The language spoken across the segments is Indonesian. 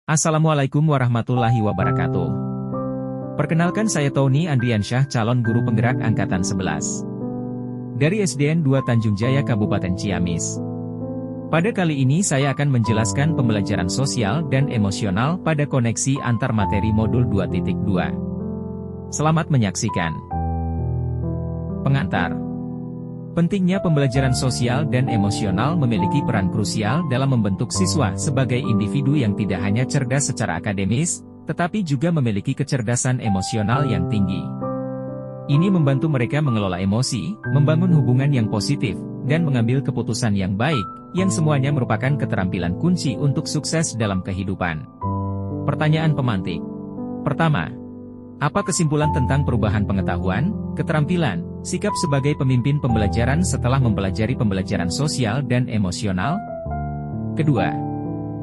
Assalamualaikum warahmatullahi wabarakatuh. Perkenalkan, saya Tony Andriansyah, calon guru penggerak Angkatan 11. Dari SDN 2 Tanjung Jaya, Kabupaten Ciamis. Pada kali ini saya akan menjelaskan pembelajaran sosial dan emosional pada koneksi antar materi modul 2.2. Selamat menyaksikan. Pengantar. Pentingnya pembelajaran sosial dan emosional memiliki peran krusial dalam membentuk siswa sebagai individu yang tidak hanya cerdas secara akademis, tetapi juga memiliki kecerdasan emosional yang tinggi. Ini membantu mereka mengelola emosi, membangun hubungan yang positif, dan mengambil keputusan yang baik, yang semuanya merupakan keterampilan kunci untuk sukses dalam kehidupan. Pertanyaan pemantik. Pertama, apa kesimpulan tentang perubahan pengetahuan, keterampilan, sikap sebagai pemimpin pembelajaran setelah mempelajari pembelajaran sosial dan emosional? Kedua,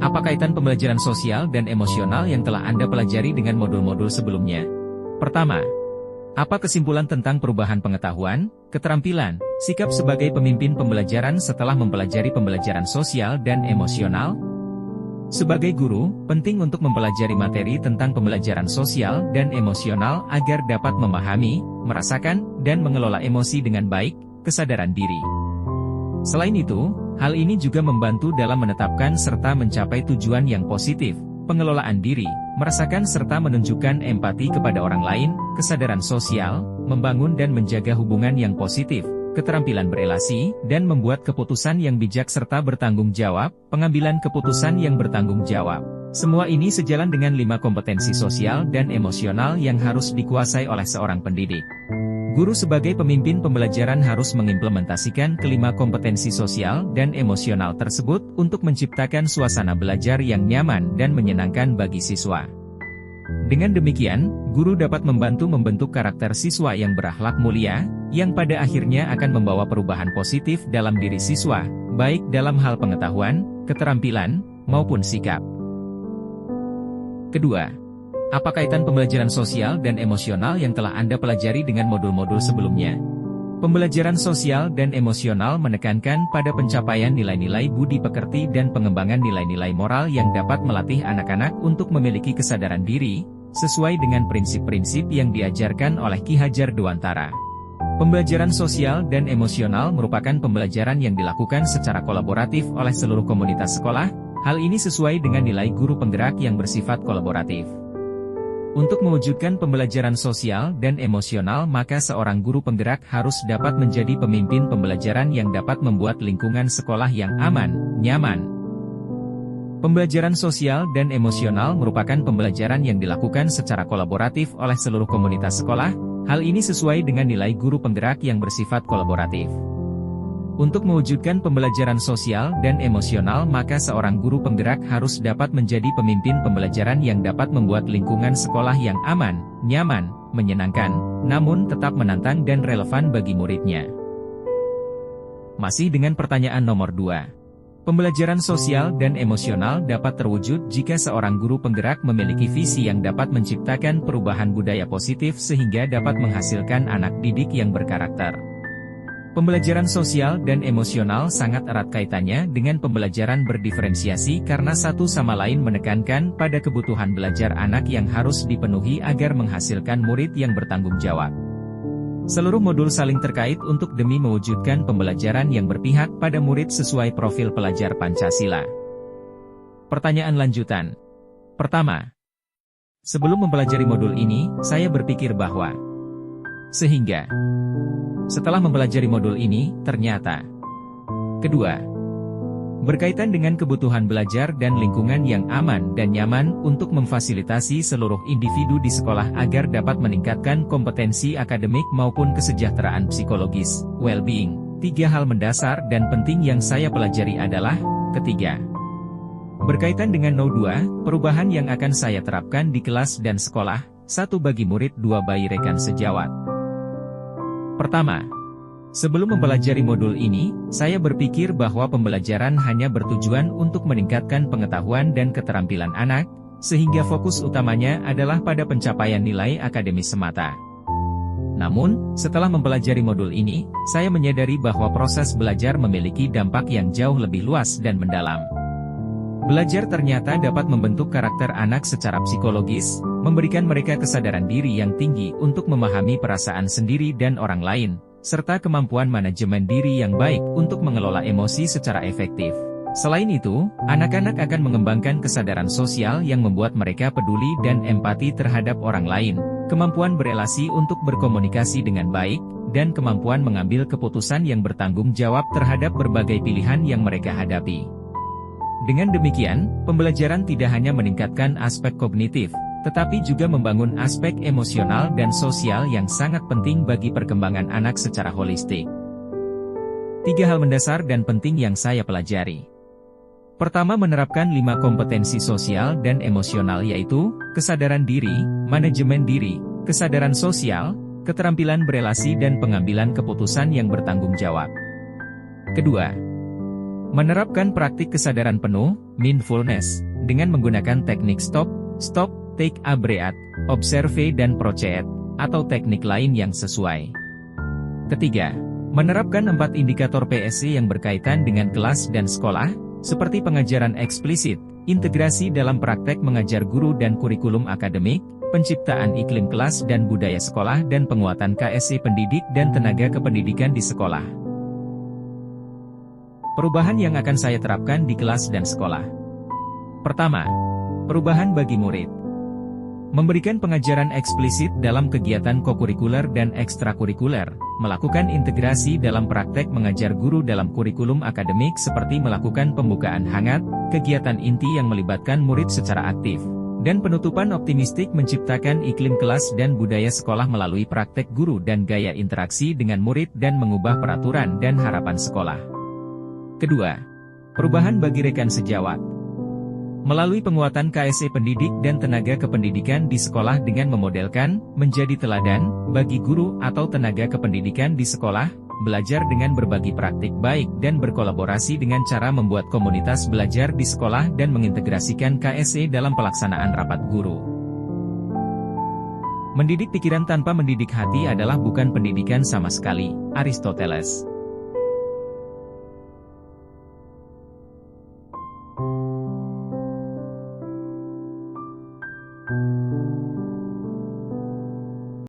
apa kaitan pembelajaran sosial dan emosional yang telah Anda pelajari dengan modul-modul sebelumnya? Pertama, apa kesimpulan tentang perubahan pengetahuan, keterampilan, sikap sebagai pemimpin pembelajaran setelah mempelajari pembelajaran sosial dan emosional? Sebagai guru, penting untuk mempelajari materi tentang pembelajaran sosial dan emosional agar dapat memahami, merasakan, dan mengelola emosi dengan baik, kesadaran diri. Selain itu, hal ini juga membantu dalam menetapkan serta mencapai tujuan yang positif, pengelolaan diri, merasakan serta menunjukkan empati kepada orang lain, kesadaran sosial, membangun dan menjaga hubungan yang positif, keterampilan berelasi, dan membuat keputusan yang bijak serta bertanggung jawab, pengambilan keputusan yang bertanggung jawab. Semua ini sejalan dengan 5 kompetensi sosial dan emosional yang harus dikuasai oleh seorang pendidik. Guru sebagai pemimpin pembelajaran harus mengimplementasikan kelima kompetensi sosial dan emosional tersebut untuk menciptakan suasana belajar yang nyaman dan menyenangkan bagi siswa. Dengan demikian, guru dapat membantu membentuk karakter siswa yang berakhlak mulia, yang pada akhirnya akan membawa perubahan positif dalam diri siswa, baik dalam hal pengetahuan, keterampilan, maupun sikap. Kedua, apa kaitan pembelajaran sosial dan emosional yang telah Anda pelajari dengan modul-modul sebelumnya? Pembelajaran sosial dan emosional menekankan pada pencapaian nilai-nilai budi pekerti dan pengembangan nilai-nilai moral yang dapat melatih anak-anak untuk memiliki kesadaran diri, sesuai dengan prinsip-prinsip yang diajarkan oleh Ki Hajar Dewantara. Pembelajaran sosial dan emosional merupakan pembelajaran yang dilakukan secara kolaboratif oleh seluruh komunitas sekolah, hal ini sesuai dengan nilai guru penggerak yang bersifat kolaboratif. Untuk mewujudkan pembelajaran sosial dan emosional, maka seorang guru penggerak harus dapat menjadi pemimpin pembelajaran yang dapat membuat lingkungan sekolah yang aman, nyaman. Pembelajaran sosial dan emosional merupakan pembelajaran yang dilakukan secara kolaboratif oleh seluruh komunitas sekolah, hal ini sesuai dengan nilai guru penggerak yang bersifat kolaboratif. Untuk mewujudkan pembelajaran sosial dan emosional, maka seorang guru penggerak harus dapat menjadi pemimpin pembelajaran yang dapat membuat lingkungan sekolah yang aman, nyaman, menyenangkan, namun tetap menantang dan relevan bagi muridnya. Masih dengan pertanyaan nomor 2. Pembelajaran sosial dan emosional dapat terwujud jika seorang guru penggerak memiliki visi yang dapat menciptakan perubahan budaya positif sehingga dapat menghasilkan anak didik yang berkarakter. Pembelajaran sosial dan emosional sangat erat kaitannya dengan pembelajaran berdiferensiasi karena satu sama lain menekankan pada kebutuhan belajar anak yang harus dipenuhi agar menghasilkan murid yang bertanggung jawab. Seluruh modul saling terkait untuk demi mewujudkan pembelajaran yang berpihak pada murid sesuai profil pelajar Pancasila. Pertanyaan lanjutan. Pertama, sebelum mempelajari modul ini, saya berpikir bahwa setelah mempelajari modul ini, ternyata. Kedua, berkaitan dengan kebutuhan belajar dan lingkungan yang aman dan nyaman untuk memfasilitasi seluruh individu di sekolah agar dapat meningkatkan kompetensi akademik maupun kesejahteraan psikologis, well-being. 3 hal mendasar dan penting yang saya pelajari adalah, ketiga, berkaitan dengan No2, perubahan yang akan saya terapkan di kelas dan sekolah, 1 bagi murid, 2 bagi rekan sejawat. Pertama, sebelum mempelajari modul ini, saya berpikir bahwa pembelajaran hanya bertujuan untuk meningkatkan pengetahuan dan keterampilan anak, sehingga fokus utamanya adalah pada pencapaian nilai akademis semata. Namun, setelah mempelajari modul ini, saya menyadari bahwa proses belajar memiliki dampak yang jauh lebih luas dan mendalam. Belajar ternyata dapat membentuk karakter anak secara psikologis, memberikan mereka kesadaran diri yang tinggi untuk memahami perasaan sendiri dan orang lain, serta kemampuan manajemen diri yang baik untuk mengelola emosi secara efektif. Selain itu, anak-anak akan mengembangkan kesadaran sosial yang membuat mereka peduli dan empati terhadap orang lain, kemampuan berelasi untuk berkomunikasi dengan baik, dan kemampuan mengambil keputusan yang bertanggung jawab terhadap berbagai pilihan yang mereka hadapi. Dengan demikian, pembelajaran tidak hanya meningkatkan aspek kognitif, tetapi juga membangun aspek emosional dan sosial yang sangat penting bagi perkembangan anak secara holistik. 3 hal mendasar dan penting yang saya pelajari. Pertama, menerapkan 5 kompetensi sosial dan emosional yaitu, kesadaran diri, manajemen diri, kesadaran sosial, keterampilan berelasi dan pengambilan keputusan yang bertanggung jawab. Kedua, menerapkan praktik kesadaran penuh, mindfulness, dengan menggunakan teknik stop, take a breath, observe dan proceed, atau teknik lain yang sesuai. Ketiga, menerapkan 4 indikator PSC yang berkaitan dengan kelas dan sekolah, seperti pengajaran eksplisit, integrasi dalam praktek mengajar guru dan kurikulum akademik, penciptaan iklim kelas dan budaya sekolah dan penguatan KSC pendidik dan tenaga kependidikan di sekolah. Perubahan yang akan saya terapkan di kelas dan sekolah. Pertama, perubahan bagi murid. Memberikan pengajaran eksplisit dalam kegiatan kokurikuler dan ekstrakurikuler, melakukan integrasi dalam praktek mengajar guru dalam kurikulum akademik seperti melakukan pembukaan hangat, kegiatan inti yang melibatkan murid secara aktif, dan penutupan optimistik menciptakan iklim kelas dan budaya sekolah melalui praktek guru dan gaya interaksi dengan murid dan mengubah peraturan dan harapan sekolah. Kedua, perubahan bagi rekan sejawat. Melalui penguatan KSC pendidik dan tenaga kependidikan di sekolah dengan memodelkan, menjadi teladan, bagi guru atau tenaga kependidikan di sekolah, belajar dengan berbagi praktik baik dan berkolaborasi dengan cara membuat komunitas belajar di sekolah dan mengintegrasikan KSC dalam pelaksanaan rapat guru. Mendidik pikiran tanpa mendidik hati adalah bukan pendidikan sama sekali, Aristoteles.